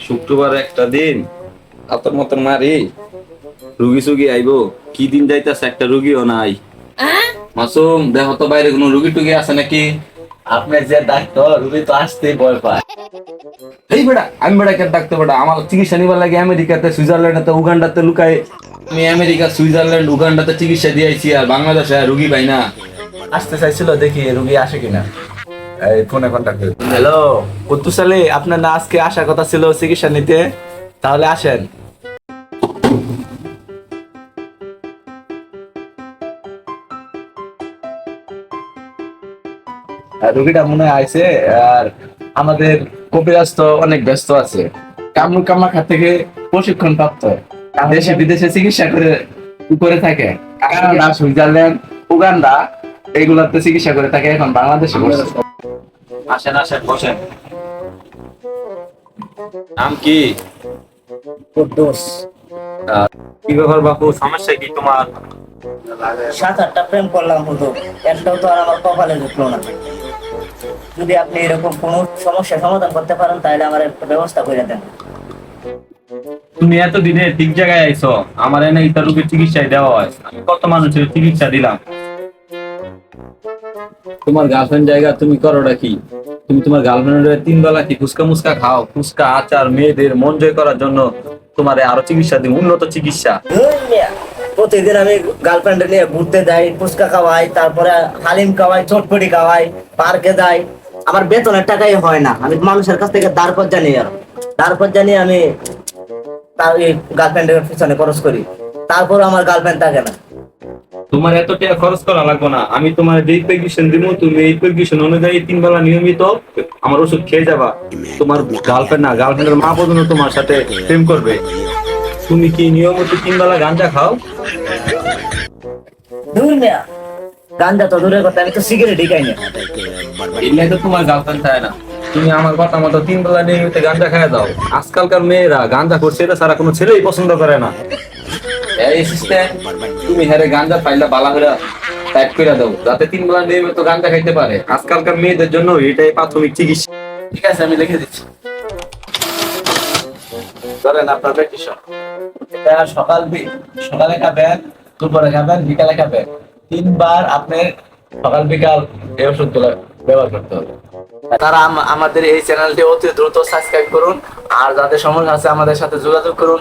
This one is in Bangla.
শুক্রবার একটা দিন আতর মতন মারি রুগী সুগী আইবো, কি দিন যাইতেছে একটা রুগীও নাই। মাসুম দেখো তো বাইরে কোনো রুগী টুগী আছে নাকি? আপনার যে ডাক্তার রুগী তো আসতেই ভয় পায়। এই বেটা আমি বেটা কে ডাকতে বেটা আমার চিকিৎসা নিবার লাগে আমেরিকাতে সুইজারল্যান্ডে উগান্ডাতে লুকাই। আমি আমেরিকা সুইজারল্যান্ড উগান্ডাতে চিকিৎসা দিয়েছি আর বাংলাদেশে রুগী পাই না। আসতে চাইছিল, দেখি রুগী আসে কিনা। এই ফোনে কন্টাক্ট করি। হ্যালো কুদ্দুস আলী, আপনার না আজকে আসার কথা ছিল চিকিৎসা নিতে? তাহলে আসেন। রুগীটা মনে হয় আইছে। আর আমাদের কবিরাজ তো অনেক ব্যস্ত আছে, কামরুল কামাখ্যা থেকে প্রশিক্ষণ প্রাপ্ত, দেশে বিদেশে চিকিৎসা করে থাকে। কানাডা, সুইজারল্যান্ড, উগান্ডা এইগুলাতে চিকিৎসা করে থাকে, এখন বাংলাদেশে বসে। আসেন আসেন বসেন। নাম কি? কুদ্দুস। কি ব্যাপার বাপু, সমস্যা কি তোমার? 7-8টা প্রেম করলাম, হুজুর একটাও তো আর আমার কপালে জুটলো না। যদি আপনি এরকম কোনো সমস্যা সমাধান করতে পারেন তাহলে আমার একটা ব্যবস্থা করে দেন। তুমি এত দিনে ঠিক জায়গায় আইছো, আমার এনে ইতা রোগীর চিকিৎসায় দেওয়া হয়। আমি কত মানুষের চিকিৎসা দিলাম। তোমার গার্লফ্রেন্ড জায়গা তুমি করোটা কি? তুমি তোমার গার্লফ্রেন্ডের 3 বেলা কি ফুচকা মুচকা খাও? ফুচকা আচার মেয়েদের মন জয় করার জন্য তোমারে আরো চিকিৎসা দিই, উন্নত চিকিৎসা। ধুর মিয়া, প্রতিদিন আমি গার্লফ্রেন্ড নিয়ে ঘুরতে যাই, ফুচকা খাওয়াই, তারপরে হালিম খাওয়াই, চটপটি খাওয়াই, পার্কে যাই। আমার বেতনের টাকাই হয় না, আমি মানুষের কাছ থেকে ধার কর্জা নিই, আর ধার কর্জা নিয়ে আমি তার গার্লফ্রেন্ডের পিছনে খরচ করি, তারপর আমার গার্লফ্রেন্ড থাকে না। তোমার এত টাকা খরচ করা লাগবে না, আমি তোমার যেই প্রেসক্রিপশন দিব তুমি এই প্রেসক্রিপশন অনুযায়ী 3 বেলা নিয়মিত আমার ওষুধ খেয়ে যাবা। তোমার গার্লফ্রেন্ড না, গার্লফ্রেন্ডের মা পর্যন্ত তোমার সাথে প্রেম করবে। তুমি কি নিয়মিত 3 বেলা গাঁজা খাও? ধুর মিয়া, গাঞ্জা তো দূরের কথা, আমি তো সিগারেটই খাই না। এলে তো তোমার গার্লফ্রেন্ড থাকে না। তুমি আমার কথা মতো 3 বেলা নিয়মিত গাঁজা খায় দাও। আজকালকার মেয়েরা গাঁজা করছে এটা সারা কোনো ছেলেই পছন্দ করে না। এই সিস্টেম, তুমি হেরে গাঁজা পাইলা বালা হইরা টাইপ করে দাও যাতে 3 বেলা নিয়মিত গাঁজা খাইতে পারে। আজকালকার মেয়েদের জন্য এটাই প্রাথমিক চিকিৎসা। ঠিক আছে, আমি লিখে দিচ্ছি। ধরেন আপনার প্রেসক্রিপশন। এটা সকালে খাবেন, দুপুরে খাবেন, বিকালে খাবেন। 3 বার আপনি সকাল বিকাল এই ওষুধগুলো ব্যবহার করতে হবে। তারা আমাদের এই চ্যানেলটি অতি দ্রুত সাবস্ক্রাইব করুন, আর যাদের সমস্যা আছে আমাদের সাথে যোগাযোগ করুন।